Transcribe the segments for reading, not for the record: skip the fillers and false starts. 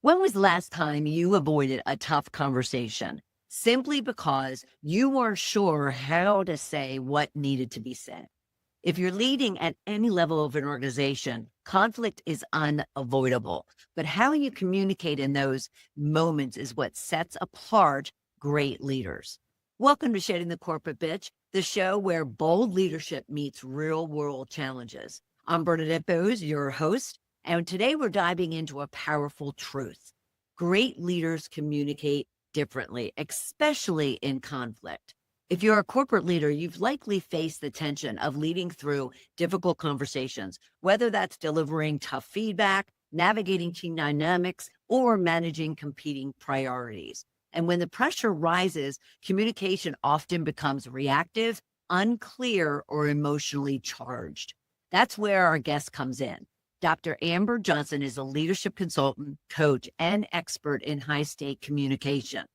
When was the last time you avoided a tough conversation simply because you weren't sure how to say what needed to be said? If you're leading at any level of an organization, conflict is unavoidable. But how you communicate in those moments is what sets apart great leaders. Welcome to Shedding the Corporate Bitch, the show where bold leadership meets real world challenges. I'm Bernadette Bose, your host, and today we're diving into a powerful truth. Great leaders communicate differently, especially in conflict. If you're a corporate leader, you've likely faced the tension of leading through difficult conversations, whether that's delivering tough feedback, navigating team dynamics, or managing competing priorities. And when the pressure rises, communication often becomes reactive, unclear, or emotionally charged. That's where our guest comes in. Dr. Amber Johnson is a leadership consultant, coach, and expert in high-stake communication.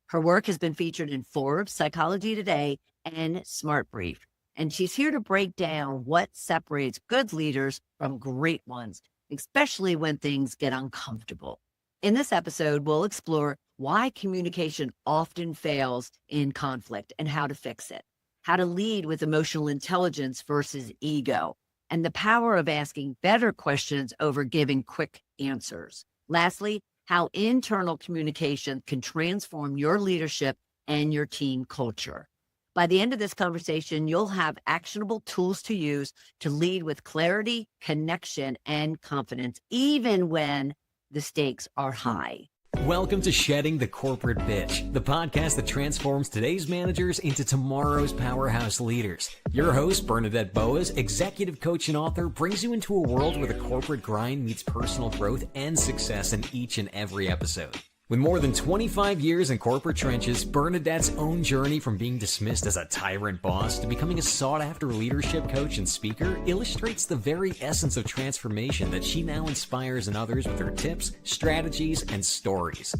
Her work has been featured in Forbes, Psychology Today, and Smart Brief. And she's here to break down what separates good leaders from great ones, especially when things get uncomfortable. In this episode, we'll explore why communication often fails in conflict and how to fix it, how to lead with emotional intelligence versus ego, and the power of asking better questions over giving quick answers. Lastly, how internal communication can transform your leadership and your team culture. By the end of this conversation, you'll have actionable tools to use to lead with clarity, connection, and confidence, even when the stakes are high. Welcome to Shedding the Corporate Bitch, the podcast that transforms today's managers into tomorrow's powerhouse leaders. Your host, Bernadette Bose, executive coach and author, brings you into a world where the corporate grind meets personal growth and success in each and every episode. With more than 25 years in corporate trenches, Bernadette's own journey from being dismissed as a tyrant boss to becoming a sought-after leadership coach and speaker illustrates the very essence of transformation that she now inspires in others with her tips, strategies, and stories.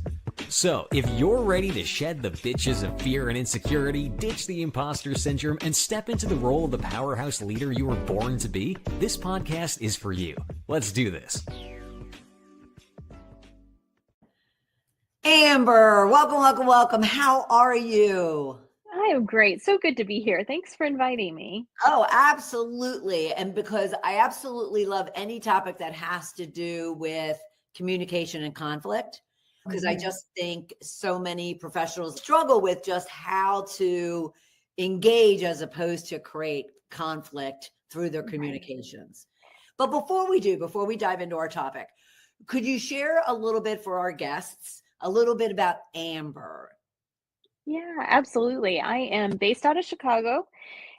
So, if you're ready to shed the bitches of fear and insecurity, ditch the imposter syndrome, and step into the role of the powerhouse leader you were born to be, this podcast is for you. Let's do this. Amber, welcome. How are you? I am great. So good to be here. Thanks for inviting me. Oh, absolutely. And because I absolutely love any topic that has to do with communication and conflict, because I just think so many professionals struggle with just how to engage as opposed to create conflict through their communications. But before we dive into our topic, could you share a little bit for our guests, a little bit about Amber? Yeah, absolutely. I am based out of Chicago.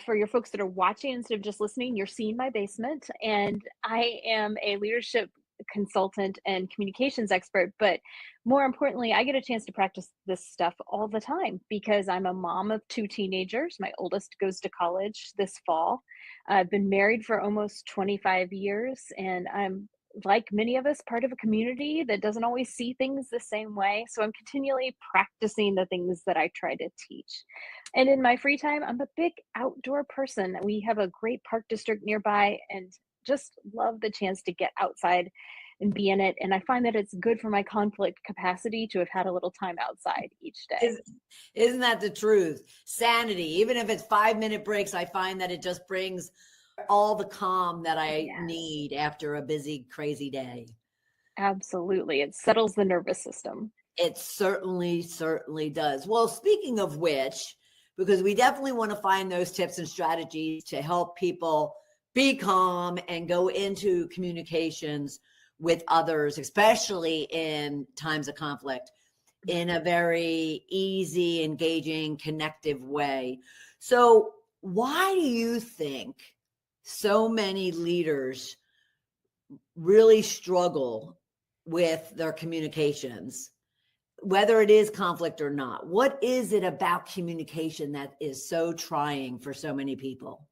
For your folks that are watching instead of just listening, you're seeing my basement. And I am a leadership consultant and communications expert. But more importantly, I get a chance to practice this stuff all the time because I'm a mom of two teenagers. My oldest goes to college this fall. I've been married for almost 25 years, and I'm like many of us, part of a community that doesn't always see things the same way. So I'm continually practicing the things that I try to teach. And in my free time, I'm a big outdoor person. We have a great park district nearby and just love the chance to get outside and be in it. And I find that it's good for my conflict capacity to have had a little time outside each day. Isn't that the truth? Sanity, even if it's 5-minute breaks, I find that it just brings all the calm that I need after a busy, crazy day. Absolutely. It settles the nervous system. It certainly does. Well, speaking of which, because we definitely want to find those tips and strategies to help people be calm and go into communications with others, especially in times of conflict, in a very easy, engaging, connective way. So why do you think so many leaders really struggle with their communications, whether it is conflict or not? What is it about communication that is so trying for so many people?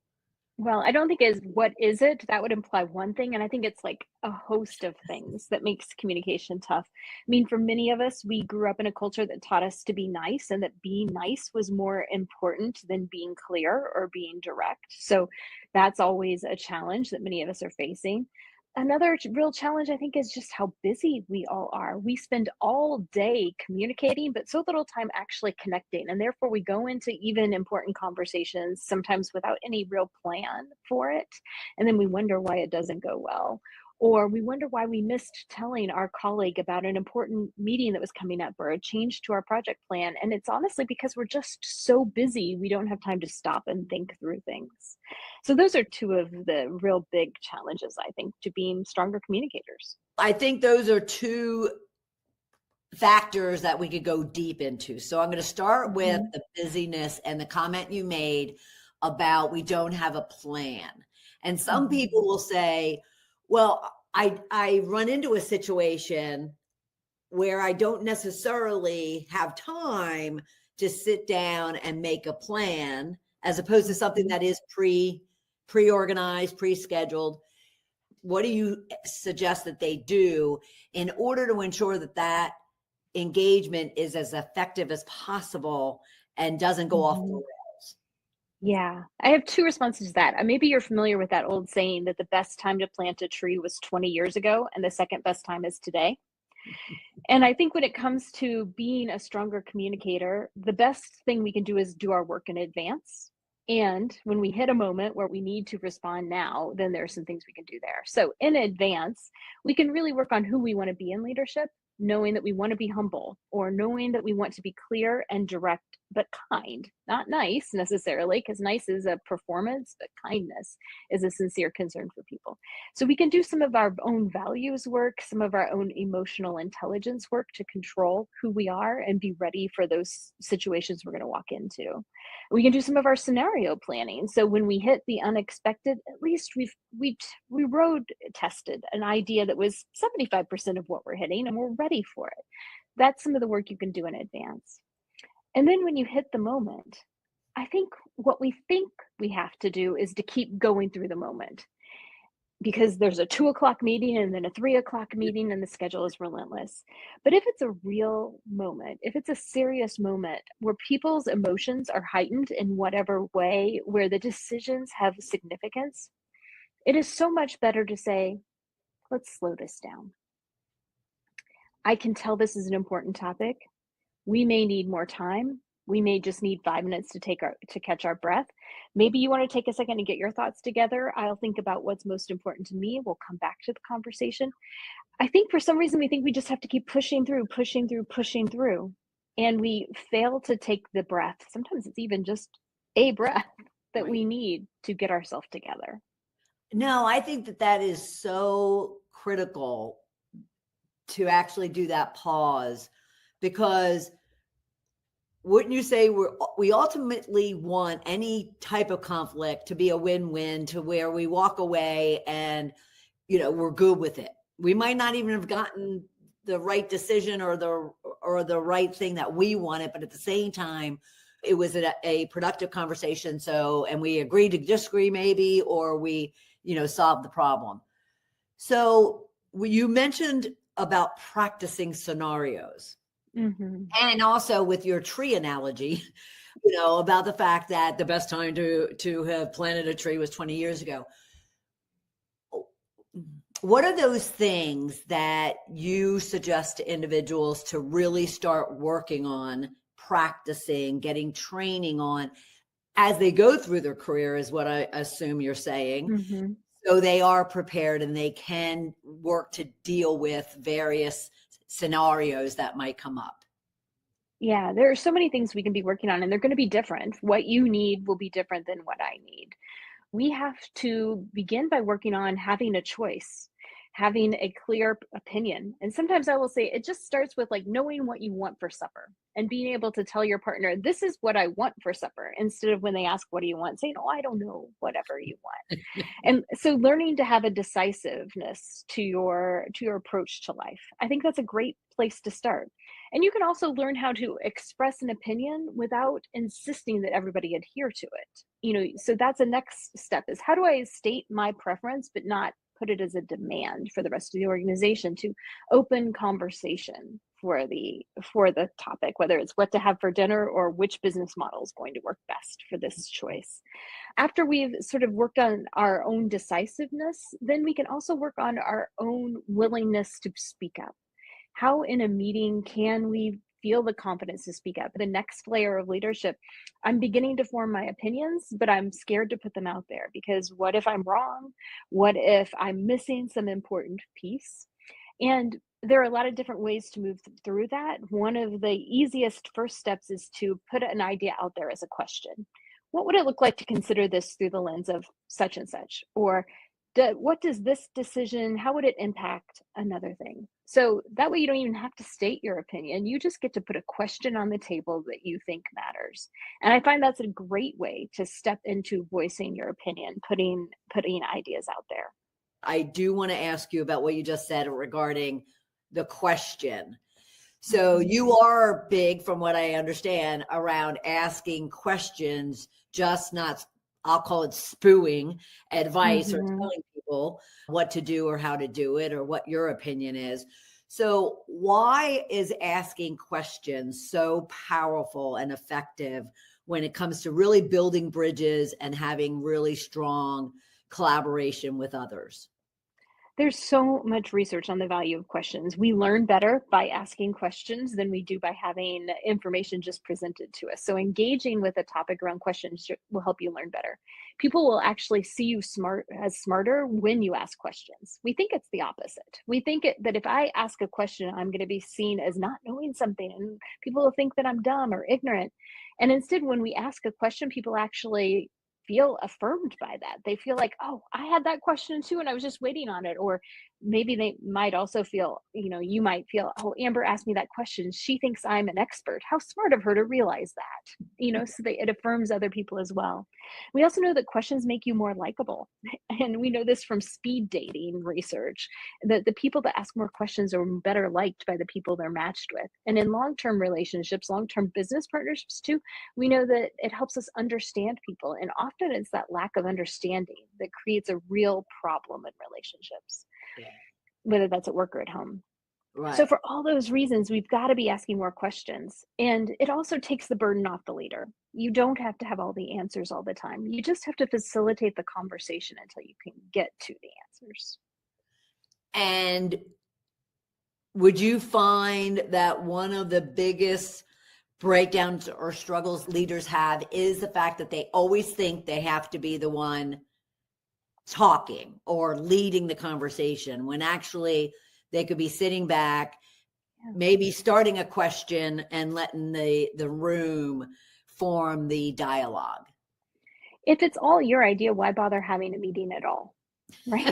Well, I don't think is what is it? That would imply one thing. And I think it's like a host of things that makes communication tough. I mean, for many of us, we grew up in a culture that taught us to be nice and that being nice was more important than being clear or being direct. So that's always a challenge that many of us are facing. Another real challenge, I think, is just how busy we all are. We spend all day communicating, but so little time actually connecting. And therefore, we go into even important conversations sometimes without any real plan for it. And then we wonder why it doesn't go well. Or we wonder why we missed telling our colleague about an important meeting that was coming up or a change to our project plan. And it's honestly because we're just so busy, we don't have time to stop and think through things. So those are two of the real big challenges, I think, to being stronger communicators. I think those are two factors that we could go deep into. So I'm going to start with Mhm. the busyness and the comment you made about we don't have a plan. And some Mhm. people will say, well, I run into a situation where I don't necessarily have time to sit down and make a plan as opposed to something Mhm. that is pre-organized, pre-scheduled. What do you suggest that they do in order to ensure that that engagement is as effective as possible and doesn't go off the Mhm. rails? Yeah, I have two responses to that. Maybe you're familiar with that old saying that the best time to plant a tree was 20 years ago, and the second best time is today. And I think when it comes to being a stronger communicator, the best thing we can do is do our work in advance. And when we hit a moment where we need to respond now, then there are some things we can do there. So in advance, we can really work on who we want to be in leadership, knowing that we want to be humble or knowing that we want to be clear and direct, but kind, not nice necessarily, because nice is a performance, but kindness is a sincere concern for people. So we can do some of our own values work, some of our own emotional intelligence work to control who we are and be ready for those situations we're going to walk into. We can do some of our scenario planning. So when we hit the unexpected, at least we road tested an idea that was 75% of what we're hitting and we're ready for it. That's some of the work you can do in advance. And then when you hit the moment, I think what we think we have to do is to keep going through the moment because there's a 2 o'clock meeting and then a 3 o'clock meeting and the schedule is relentless. But if it's a real moment, if it's a serious moment where people's emotions are heightened in whatever way, where the decisions have significance, it is so much better to say, let's slow this down. I can tell this is an important topic. We may need more time. We may just need 5 minutes to catch our breath. Maybe you want to take a second and get your thoughts together. I'll think about what's most important to me. We'll come back to the conversation. I think for some reason we think we just have to keep pushing through, pushing through, pushing through. And we fail to take the breath. Sometimes it's even just a breath that we Right. need to get ourselves together. No, I think that that is so critical to actually do that pause because wouldn't you say we ultimately want any type of conflict to be a win-win to where we walk away and we're good with it. We might not even have gotten the right decision or the right thing that we wanted, but at the same time it was a productive conversation. So, and we agreed to disagree maybe, or we solved the problem. So you mentioned about practicing scenarios. Hmm. And also with your tree analogy, about the fact that the best time to have planted a tree was 20 years ago. What are those things that you suggest to individuals to really start working on, practicing, getting training on as they go through their career, is what I assume you're saying, Hmm. so they are prepared and they can work to deal with various scenarios that might come up? Yeah, there are so many things we can be working on, and they're going to be different. What you need will be different than what I need. We have to begin by working on having a choice, having a clear opinion. And sometimes I will say it just starts with like knowing what you want for supper and being able to tell your partner, this is what I want for supper, instead of when they ask, what do you want? Saying, oh, I don't know, whatever you want. And so learning to have a decisiveness to your approach to life. I think that's a great place to start. And you can also learn how to express an opinion without insisting that everybody adhere to it. So that's the next step is how do I state my preference but not put it as a demand for the rest of the organization to open conversation for the topic, whether it's what to have for dinner or which business model is going to work best for this choice. After we've sort of worked on our own decisiveness, then we can also work on our own willingness to speak up. How in a meeting can we feel the confidence to speak up? The next layer of leadership, I'm beginning to form my opinions, but I'm scared to put them out there because what if I'm wrong? What if I'm missing some important piece? And there are a lot of different ways to move through that. One of the easiest first steps is to put an idea out there as a question. What would it look like to consider this through the lens of such and such? Or what does this decision, how would it impact another thing? So that way you don't even have to state your opinion. You just get to put a question on the table that you think matters. And I find that's a great way to step into voicing your opinion, putting ideas out there. I do want to ask you about what you just said regarding the question. So you are big, from what I understand, around asking questions, just not, I'll call it spewing advice or telling people what to do or how to do it or what your opinion is. So why is asking questions so powerful and effective when it comes to really building bridges and having really strong collaboration with others? There's so much research on the value of questions. We learn better by asking questions than we do by having information just presented to us. So engaging with a topic around questions will help you learn better. People will actually see you smarter when you ask questions. We think it's the opposite. We think that if I ask a question, I'm going to be seen as not knowing something, and people will think that I'm dumb or ignorant. And instead, when we ask a question, people actually feel affirmed by that. They feel like, oh, I had that question too, and I was just waiting on it. Or maybe they might also feel, you might feel, oh, Amber asked me that question. She thinks I'm an expert. How smart of her to realize that, so that it affirms other people as well. We also know that questions make you more likable. And we know this from speed dating research, that the people that ask more questions are better liked by the people they're matched with. And in long-term relationships, long-term business partnerships too, we know that it helps us understand people. And often it's that lack of understanding that creates a real problem in relationships, whether that's at work or at home. Right. So for all those reasons, we've got to be asking more questions. And it also takes the burden off the leader. You don't have to have all the answers all the time. You just have to facilitate the conversation until you can get to the answers. And would you find that one of the biggest breakdowns or struggles leaders have is the fact that they always think they have to be the one talking or leading the conversation, when actually they could be sitting back, maybe starting a question and letting the room form the dialogue? If it's all your idea, why bother having a meeting at all? Right?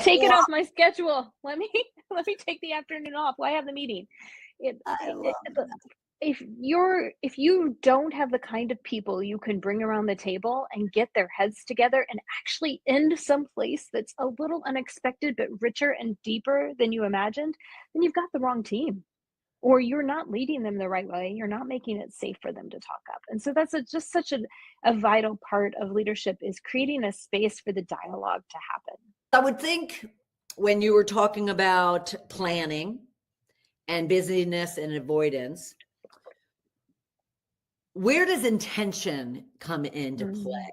Take it off my schedule. Let me take the afternoon off. Why have the meeting? If you don't have the kind of people you can bring around the table and get their heads together and actually end someplace that's a little unexpected but richer and deeper than you imagined, then you've got the wrong team, or you're not leading them the right way. You're not making it safe for them to talk up. And so that's just such a vital part of leadership, is creating a space for the dialogue to happen. I would think when you were talking about planning and busyness and avoidance, where does intention come into play?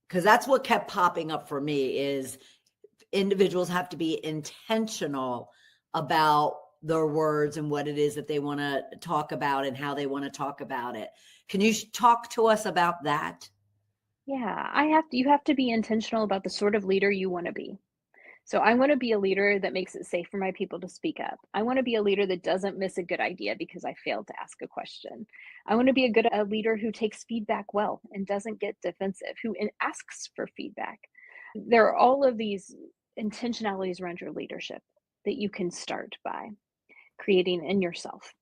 Because that's what kept popping up for me, is individuals have to be intentional about their words and what it is that they want to talk about and how they want to talk about it. Can you talk to us about that? Yeah, you have to be intentional about the sort of leader you want to be. So I want to be a leader that makes it safe for my people to speak up. I want to be a leader that doesn't miss a good idea because I failed to ask a question. I want to be a leader who takes feedback well and doesn't get defensive, who asks for feedback. There are all of these intentionalities around your leadership that you can start by creating in yourself.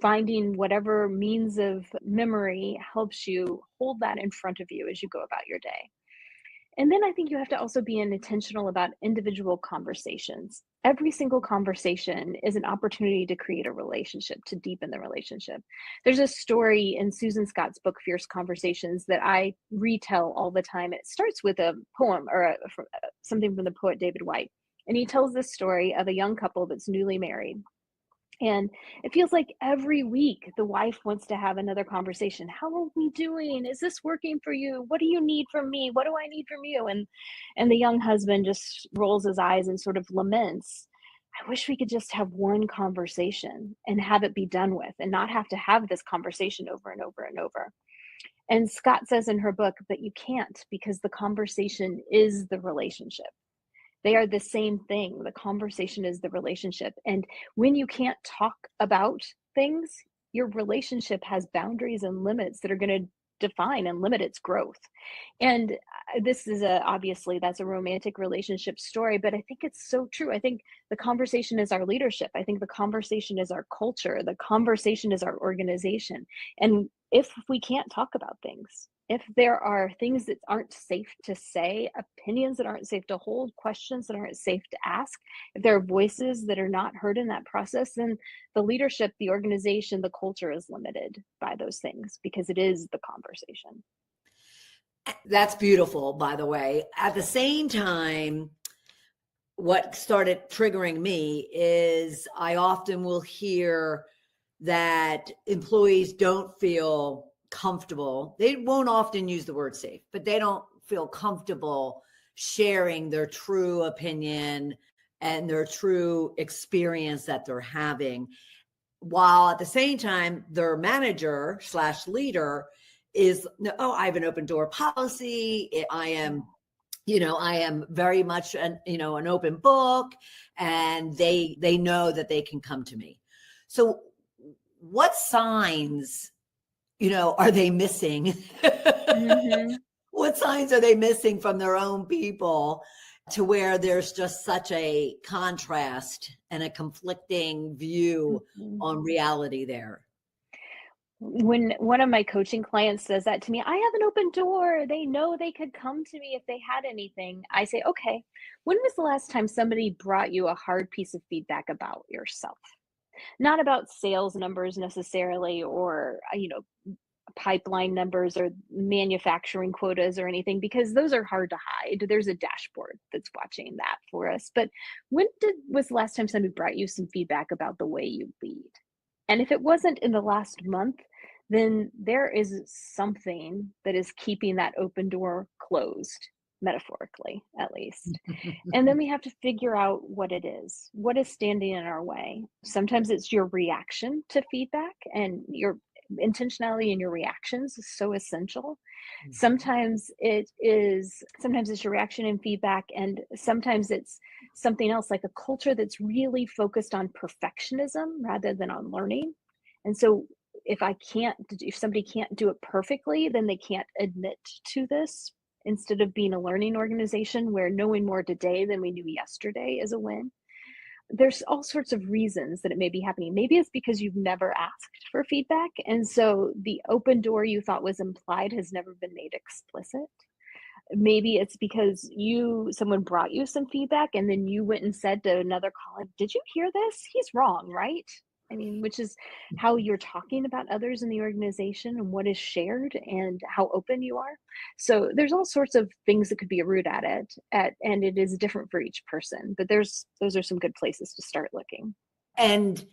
Finding whatever means of memory helps you hold that in front of you as you go about your day. And then I think you have to also be intentional about individual conversations. Every single conversation is an opportunity to create a relationship, to deepen the relationship. There's a story in Susan Scott's book, Fierce Conversations, that I retell all the time. It starts with a poem or something from the poet David White. And he tells this story of a young couple that's newly married. And it feels like every week the wife wants to have another conversation. How are we doing? Is this working for you? What do you need from me? What do I need from you? And the young husband just rolls his eyes and sort of laments, I wish we could just have one conversation and have it be done with and not have to have this conversation over and over and over. And Scott says in her book that you can't, because the conversation is the relationship. They are the same thing. The conversation is the relationship. And when you can't talk about things, your relationship has boundaries and limits that are going to define and limit its growth. And this is obviously that's a romantic relationship story, but I think it's so true. I think the conversation is our leadership. I think the conversation is our culture. The conversation is our organization. And if we can't talk about things, if there are things that aren't safe to say, opinions that aren't safe to hold, questions that aren't safe to ask, if there are voices that are not heard in that process, then the leadership, the organization, the culture is limited by those things because it is the conversation. That's beautiful, by the way. At the same time, what started triggering me is I often will hear that employees don't feel comfortable. They won't often use the word safe, but they don't feel comfortable sharing their true opinion and their true experience that they're having. While at the same time, their manager / leader is, oh, I have an open door policy. I am very much an open book, and they know that they can come to me. So what signs, are they missing? Mm-hmm. What signs are they missing from their own people to where there's just such a contrast and a conflicting view Mm-hmm. on reality there? When one of my coaching clients says that to me, I have an open door. They know they could come to me if they had anything. I say, okay, when was the last time somebody brought you a hard piece of feedback about yourself? Not about sales numbers necessarily, or, pipeline numbers or manufacturing quotas or anything, because those are hard to hide. There's a dashboard that's watching that for us. But when was the last time somebody brought you some feedback about the way you lead? And if it wasn't in the last month, then there is something that is keeping that open door closed, metaphorically, at least. And then we have to figure out what it is. What is standing in our way? Sometimes it's your reaction to feedback, and your intentionality in your reactions is so essential. Sometimes it's your reaction and feedback, and sometimes it's something else, like a culture that's really focused on perfectionism rather than on learning. And so if somebody can't do it perfectly, then they can't admit to this, instead of being a learning organization where knowing more today than we knew yesterday is a win. There's all sorts of reasons that it may be happening. Maybe it's because you've never asked for feedback, and so the open door you thought was implied has never been made explicit. Maybe it's because someone brought you some feedback and then you went and said to another colleague, did you hear this? He's wrong, right? I mean, which is how you're talking about others in the organization and what is shared and how open you are. So there's all sorts of things that could be a root at it, and it is different for each person. But those are some good places to start looking. And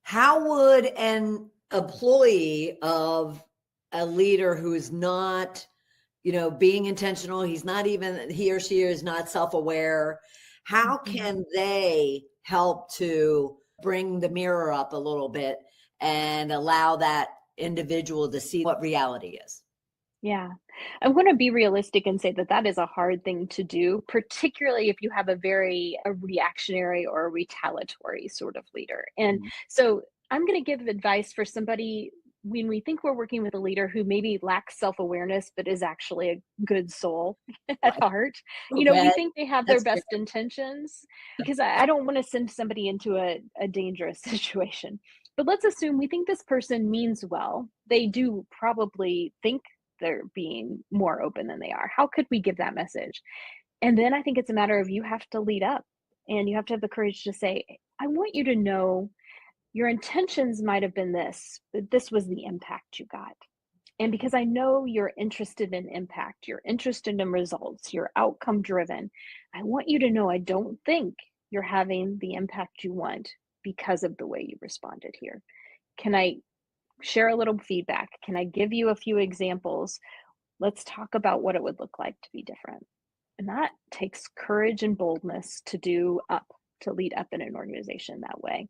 how would an employee of a leader who is not, being intentional, he or she is not self-aware, how can they help to bring the mirror up a little bit and allow that individual to see what reality is? Yeah. I want to be realistic and say that that is a hard thing to do, particularly if you have a reactionary or a retaliatory sort of leader. And so I'm going to give advice for somebody when we think we're working with a leader who maybe lacks self-awareness, but is actually a good soul at heart. We Okay. think they have their best intentions, because I don't want to send somebody into a dangerous situation. But let's assume we think this person means well. They do probably think they're being more open than they are. How could we give that message? And then I think it's a matter of, you have to lead up, and you have to have the courage to say, I want you to know your intentions might have been this, but this was the impact you got. And because I know you're interested in impact, you're interested in results, you're outcome driven, I want you to know I don't think you're having the impact you want because of the way you responded here. Can I share a little feedback? Can I give you a few examples? Let's talk about what it would look like to be different. And that takes courage and boldness to lead up in an organization that way.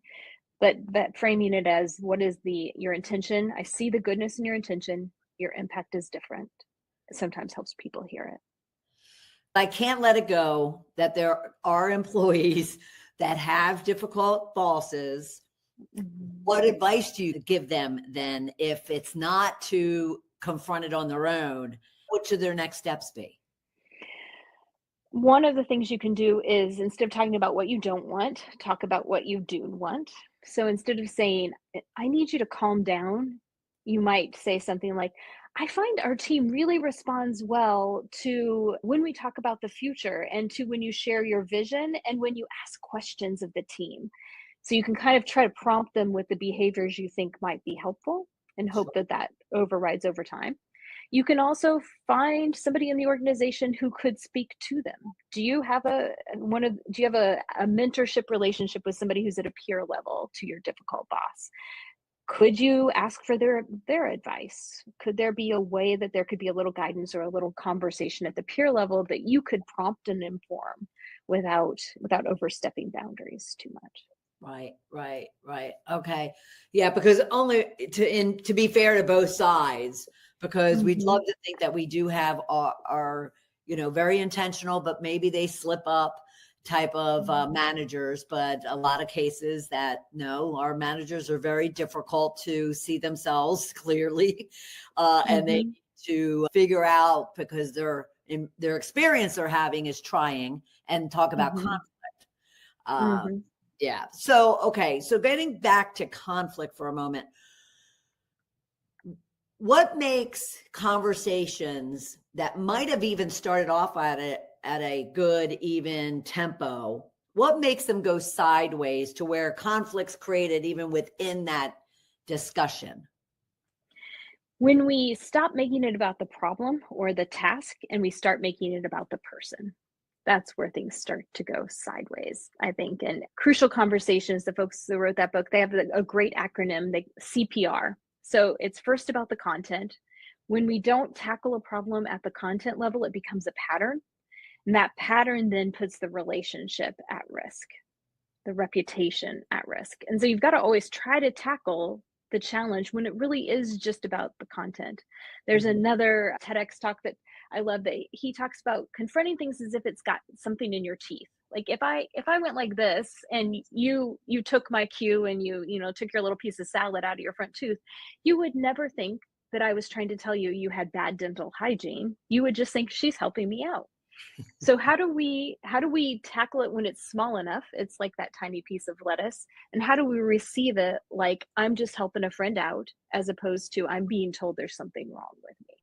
But that framing it as what is your intention? I see the goodness in your intention. Your impact is different. It sometimes helps people hear it. I can't let it go that there are employees that have difficult bosses. What advice do you give them then if it's not to confront it on their own? What should their next steps be? One of the things you can do is, instead of talking about what you don't want, talk about what you do want. So instead of saying, I need you to calm down, you might say something like, I find our team really responds well to when we talk about the future and to when you share your vision and when you ask questions of the team. So you can kind of try to prompt them with the behaviors you think might be helpful and hope that that overrides over time. You can also find somebody in the organization who could speak to them. Do you have a mentorship relationship with somebody who's at a peer level to your difficult boss? Could you ask for their advice? Could there be a way that there could be a little guidance or a little conversation at the peer level that you could prompt and inform without overstepping boundaries too much? Right. Okay. Yeah, because only to be fair to both sides, because we'd love to think that we do have our very intentional, but maybe they slip up type of managers. But a lot of cases that no, our managers are very difficult to see themselves clearly, and they need to figure out, because their experience they're having is trying, and talk about conflict. Yeah. So, okay. So getting back to conflict for a moment, what makes conversations that might have even started off at a good, even tempo, what makes them go sideways to where conflict's created even within that discussion? When we stop making it about the problem or the task and we start making it about the person, that's where things start to go sideways, I think. And Crucial Conversations, the folks who wrote that book, they have a great acronym, CPR. So it's first about the content. When we don't tackle a problem at the content level, it becomes a pattern. And that pattern then puts the relationship at risk, the reputation at risk. And so you've got to always try to tackle the challenge when it really is just about the content. There's another TEDx talk that I love that he talks about confronting things as if it's got something in your teeth. Like if I went like this and you took my cue and you took your little piece of salad out of your front tooth, you would never think that I was trying to tell you you had bad dental hygiene. You would just think she's helping me out. So how do we tackle it when it's small enough? It's like that tiny piece of lettuce. And how do we receive it like I'm just helping a friend out, as opposed to I'm being told there's something wrong with me?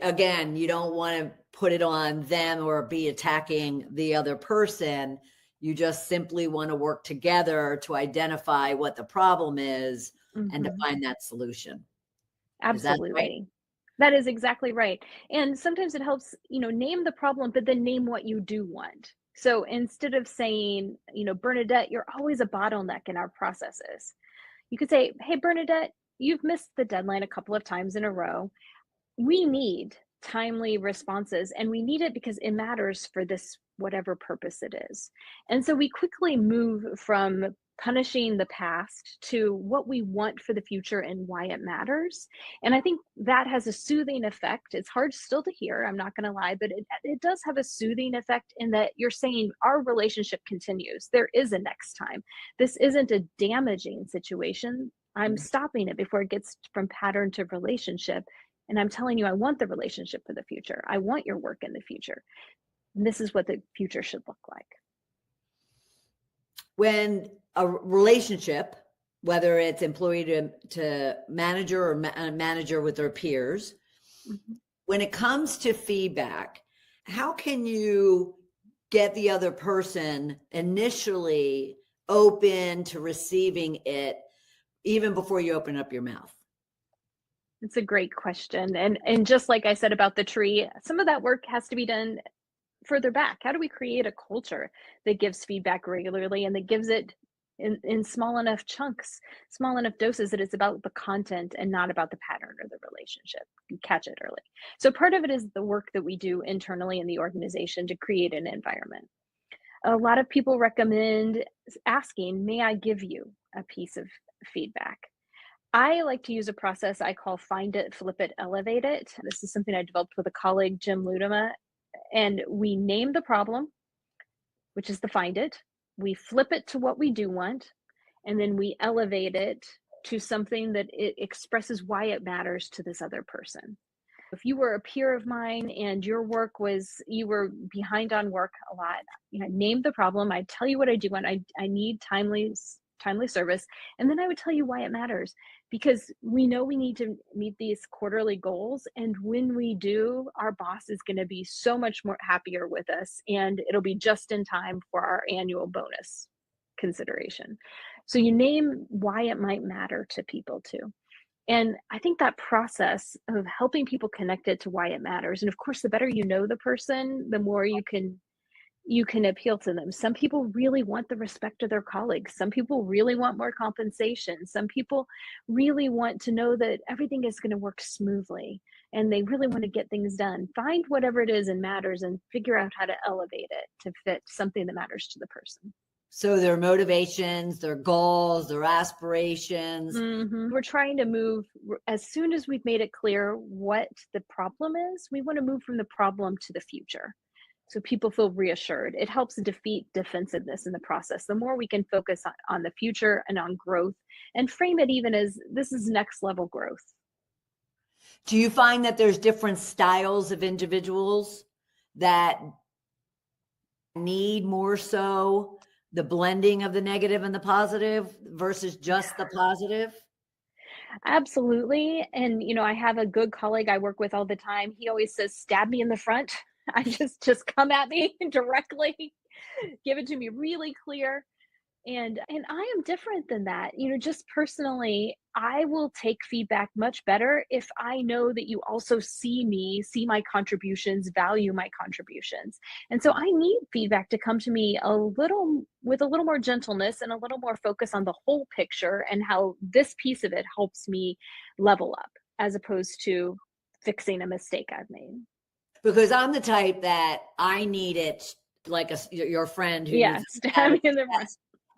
Again, you don't want to put it on them or be attacking the other person. You just simply want to work together to identify what the problem is and to find that solution. Absolutely. Is that right? That is exactly right. And sometimes it helps, name the problem, but then name what you do want. So instead of saying, Bernadette, you're always a bottleneck in our processes, you could say, hey, Bernadette, you've missed the deadline a couple of times in a row. We need timely responses, and we need it because it matters for this, whatever purpose it is. And so we quickly move from punishing the past to what we want for the future and why it matters. And I think that has a soothing effect. It's hard still to hear, I'm not going to lie, but it does have a soothing effect in that you're saying our relationship continues. There is a next time. This isn't a damaging situation. I'm stopping it before it gets from pattern to relationship. And I'm telling you, I want the relationship for the future. I want your work in the future. And this is what the future should look like. When a relationship, whether it's employee to manager or manager with their peers, when it comes to feedback, how can you get the other person initially open to receiving it even before you open up your mouth? It's a great question. And just like I said about the tree, some of that work has to be done further back? How do we create a culture that gives feedback regularly and that gives it in small enough chunks, small enough doses that it's about the content and not about the pattern or the relationship? You catch it early. So part of it is the work that we do internally in the organization to create an environment. A lot of people recommend asking, may I give you a piece of feedback? I like to use a process I call find it, flip it, elevate it. This is something I developed with a colleague, Jim Ludema, and we name the problem, which is the find it. We flip it to what we do want, and then we elevate it to something that it expresses why it matters to this other person. If you were a peer of mine and your work was, you were behind on work a lot, name the problem. I tell you what I do want. I need timely service, and then I would tell you why it matters, because we know we need to meet these quarterly goals, and when we do, our boss is going to be so much more happier with us, and it'll be just in time for our annual bonus consideration. So you name why it might matter to people too. And I think that process of helping people connect it to why it matters. And of course, the better you know the person, the more you can appeal to them. Some people really want the respect of their colleagues. Some people really want more compensation. Some people really want to know that everything is going to work smoothly and they really want to get things done. Find whatever it is and matters and figure out how to elevate it to fit something that matters to the person. So their motivations, their goals, their aspirations. We're trying to move, as soon as we've made it clear what the problem is, we want to move from the problem to the future. So people feel reassured. It helps defeat defensiveness in the process. The more we can focus on the future and on growth and frame it even as this is next level growth. Do you find that there's different styles of individuals that need more so the blending of the negative and the positive versus just the positive? Absolutely. And I have a good colleague I work with all the time. He always says, stab me in the front. I just come at me directly, give it to me really clear. And I am different than that. Just personally, I will take feedback much better if I know that you also see me, see my contributions, value my contributions. And so I need feedback to come to me with a little more gentleness and a little more focus on the whole picture and how this piece of it helps me level up, as opposed to fixing a mistake I've made. Because I'm the type that I need it like your friend who Yeah, needs stab me in the front.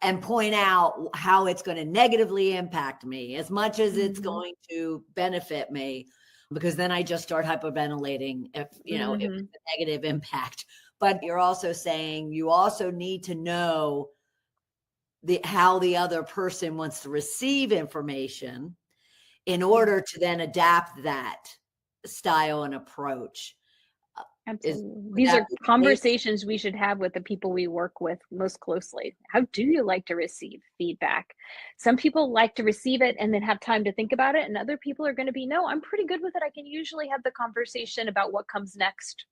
and point out how it's going to negatively impact me as much as it's going to benefit me, because then I just start hyperventilating if it's a negative impact. But you're also saying you also need to know how the other person wants to receive information in order to then adapt that style and approach. Absolutely. These are conversations we should have with the people we work with most closely. How do you like to receive feedback? Some people like to receive it and then have time to think about it. And other people are going to be, no, I'm pretty good with it. I can usually have the conversation about what comes next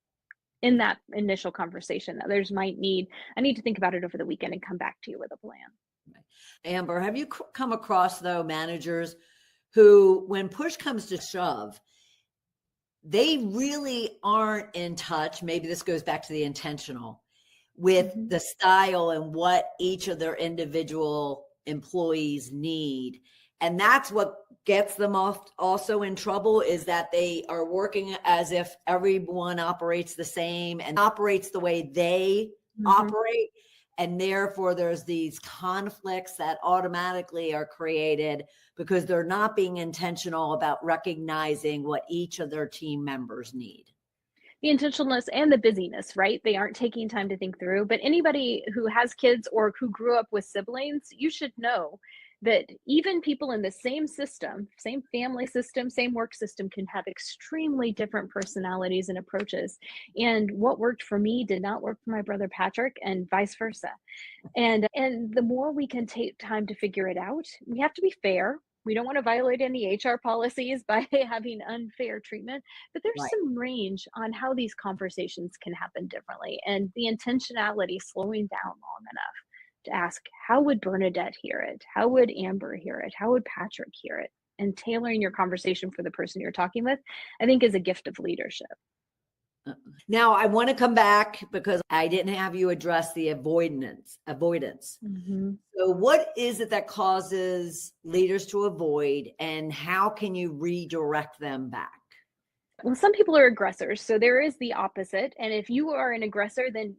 in that initial conversation. Others I need to think about it over the weekend and come back to you with a plan. Amber, have you come across, though, managers who, when push comes to shove, they really aren't in touch, maybe this goes back to the intentional, with the style and what each of their individual employees need? And that's what gets them also in trouble, is that they are working as if everyone operates the same and operates the way they operate. And therefore, there's these conflicts that automatically are created because they're not being intentional about recognizing what each of their team members need. The intentionalness and the busyness, right? They aren't taking time to think through. But anybody who has kids or who grew up with siblings, you should know that even people in the same system, same family system, same work system, can have extremely different personalities and approaches. And what worked for me did not work for my brother Patrick, and vice versa. And the more we can take time to figure it out, we have to be fair. We don't want to violate any HR policies by having unfair treatment, but there's some range on how these conversations can happen differently. And the intentionality, slowing down long enough to ask, how would Bernadette hear it? How would Amber hear it? How would Patrick hear it? And tailoring your conversation for the person you're talking with, I think, is a gift of leadership. Now, I want to come back because I didn't have you address the avoidance. Mm-hmm. So what is it that causes leaders to avoid, and how can you redirect them back? Well, some people are aggressors, so there is the opposite. And if you are an aggressor, then,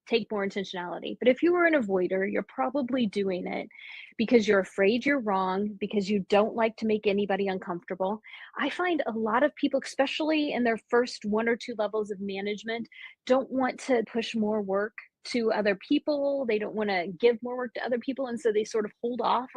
take more intentionality. But if you are an avoider, you're probably doing it because you're afraid you're wrong, because you don't like to make anybody uncomfortable. I find a lot of people, especially in their first one or two levels of management, don't want to push more work to other people. They don't want to give more work to other people. And so they sort of hold off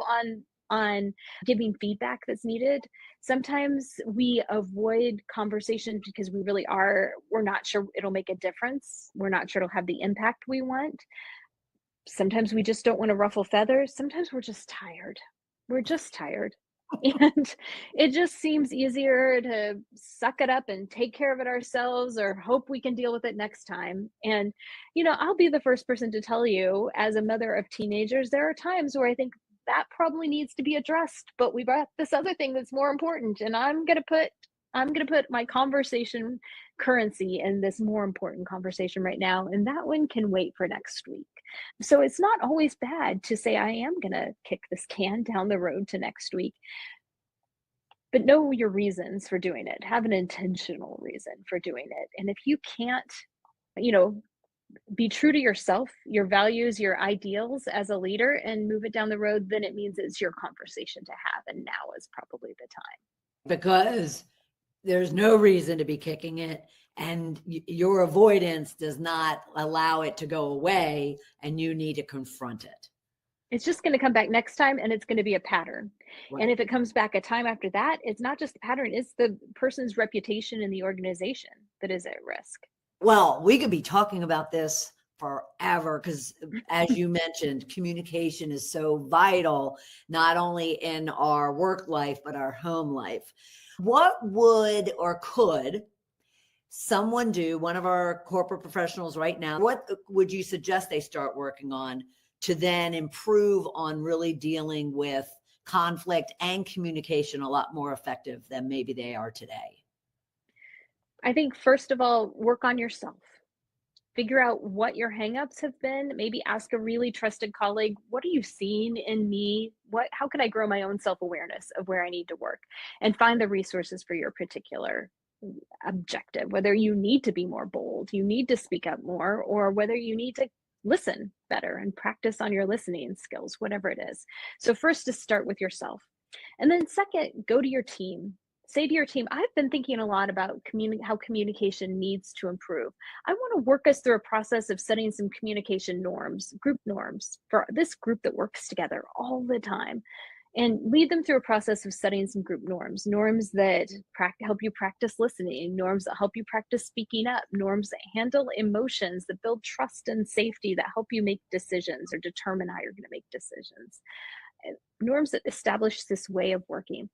on giving feedback that's needed. Sometimes we avoid conversations because we're not sure it'll make a difference. We're not sure it'll have the impact we want. Sometimes we just don't want to ruffle feathers. Sometimes we're just tired. We're just tired. And it just seems easier to suck it up and take care of it ourselves or hope we can deal with it next time. And, I'll be the first person to tell you, as a mother of teenagers, there are times where I think that probably needs to be addressed, but we've got this other thing that's more important. And I'm going to put my conversation currency in this more important conversation right now. And that one can wait for next week. So it's not always bad to say, I am going to kick this can down the road to next week, but know your reasons for doing it. Have an intentional reason for doing it. And if you can't, you know, be true to yourself, your values, your ideals as a leader and move it down the road, then it means it's your conversation to have. And now is probably the time. Because there's no reason to be kicking it, and your avoidance does not allow it to go away, and you need to confront it. It's just going to come back next time, and it's going to be a pattern. Right. And if it comes back a time after that, it's not just a pattern, it's the person's reputation in the organization that is at risk. Well, we could be talking about this forever because, as you mentioned, communication is so vital, not only in our work life, but our home life. What would or could someone do, one of our corporate professionals right now, what would you suggest they start working on to then improve on really dealing with conflict and communication a lot more effective than maybe they are today? I think, first of all, work on yourself. Figure out what your hangups have been. Maybe ask a really trusted colleague, what are you seeing in me? How can I grow my own self-awareness of where I need to work? And find the resources for your particular objective, whether you need to be more bold, you need to speak up more, or whether you need to listen better and practice on your listening skills, whatever it is. So first, to start with yourself. And then second, go to your team. Say to your team, I've been thinking a lot about how communication needs to improve. I want to work us through a process of setting some communication norms, group norms for this group that works together all the time, and lead them through a process of setting some group norms, norms that help you practice listening, norms that help you practice speaking up, norms that handle emotions, that build trust and safety, that help you make decisions or determine how you're going to make decisions. Norms that establish this way of working.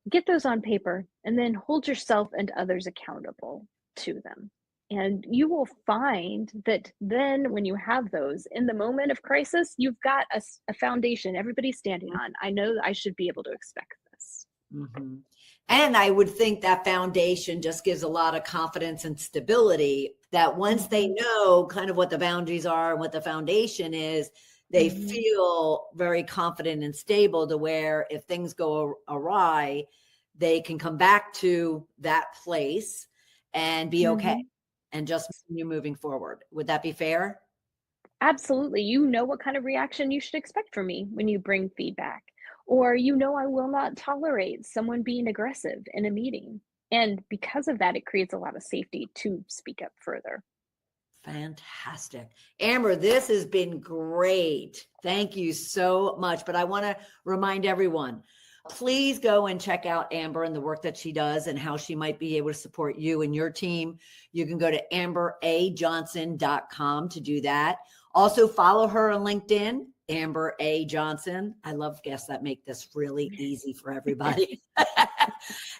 Get those on paper and then hold yourself and others accountable to them. And you will find that then when you have those in the moment of crisis, you've got a foundation everybody's standing on. I know that I should be able to expect this. Mm-hmm. And I would think that foundation just gives a lot of confidence and stability that once they know kind of what the boundaries are and what the foundation is, they feel very confident and stable to where if things go awry, they can come back to that place and be okay and just continue moving forward. Would that be fair? Absolutely. You know what kind of reaction you should expect from me when you bring feedback. Or I will not tolerate someone being aggressive in a meeting. And because of that, it creates a lot of safety to speak up further. Fantastic. Amber, this has been great. Thank you so much. But I want to remind everyone, please go and check out Amber and the work that she does and how she might be able to support you and your team. You can go to amberajohnson.com to do that. Also follow her on LinkedIn, Amber A. Johnson. I love guests that make this really easy for everybody.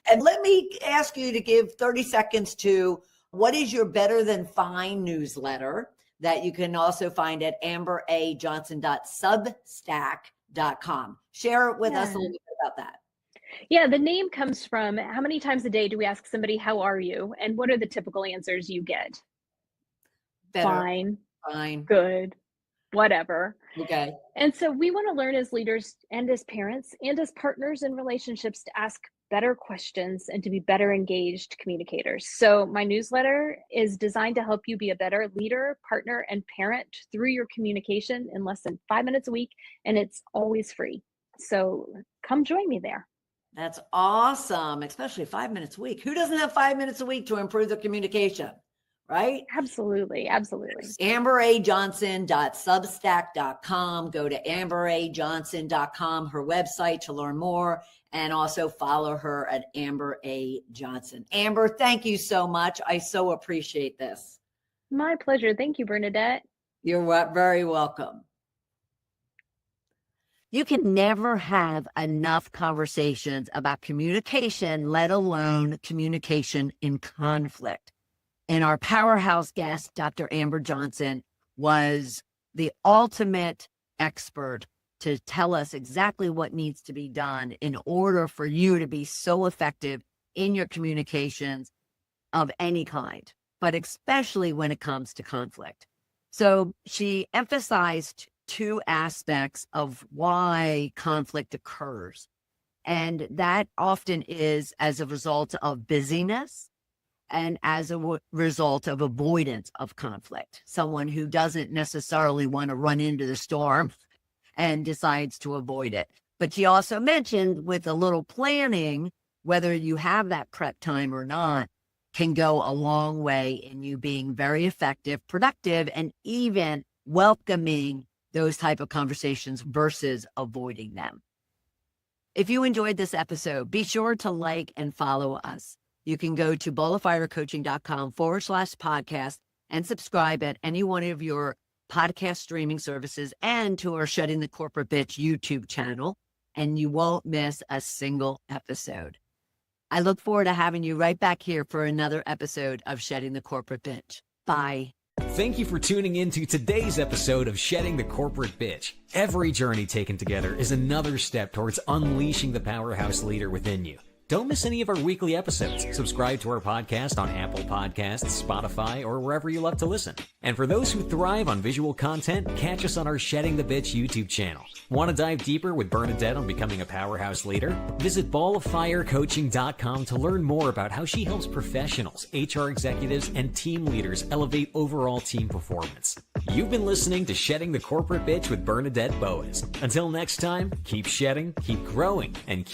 And let me ask you to give 30 seconds to what is your Better Than Fine newsletter that you can also find at amberajohnson.substack.com. Share it with us a little bit about that. Yeah, the name comes from how many times a day do we ask somebody, "How are you?" And what are the typical answers you get? Better. Fine, Fine. good, whatever. Okay. And so we want to learn as leaders and as parents and as partners in relationships to ask better questions and to be better engaged communicators. So my newsletter is designed to help you be a better leader, partner, and parent through your communication in less than 5 minutes a week. And it's always free. So come join me there. That's awesome, especially 5 minutes a week. Who doesn't have 5 minutes a week to improve their communication, right? Absolutely. Absolutely. AmberAJohnson.substack.com. Go to AmberAJohnson.com, her website, to learn more, and also follow her at Amber A. Johnson. Amber, thank you so much. I so appreciate this. My pleasure. Thank you, Bernadette. You're very welcome. You can never have enough conversations about communication, let alone communication in conflict. And our powerhouse guest, Dr. Amber Johnson, was the ultimate expert to tell us exactly what needs to be done in order for you to be so effective in your communications of any kind, but especially when it comes to conflict. So she emphasized two aspects of why conflict occurs. And that often is as a result of busyness and as a result of avoidance of conflict. Someone who doesn't necessarily want to run into the storm and decides to avoid it. But she also mentioned with a little planning, whether you have that prep time or not, can go a long way in you being very effective, productive, and even welcoming those type of conversations versus avoiding them. If you enjoyed this episode, be sure to like and follow us. You can go to balloffirecoaching.com/podcast and subscribe at any one of your podcast streaming services and to our Shedding the Corporate Bitch YouTube channel, and you won't miss a single episode. I look forward to having you right back here for another episode of Shedding the Corporate Bitch. Bye. Thank you for tuning in to today's episode of Shedding the Corporate Bitch. Every journey taken together is another step towards unleashing the powerhouse leader within you. Don't miss any of our weekly episodes. Subscribe to our podcast on Apple Podcasts, Spotify, or wherever you love to listen. And for those who thrive on visual content, catch us on our Shedding the Bitch YouTube channel. Want to dive deeper with Bernadette on becoming a powerhouse leader? Visit balloffirecoaching.com to learn more about how she helps professionals, HR executives, and team leaders elevate overall team performance. You've been listening to Shedding the Corporate Bitch with Bernadette Boas. Until next time, keep shedding, keep growing, and keep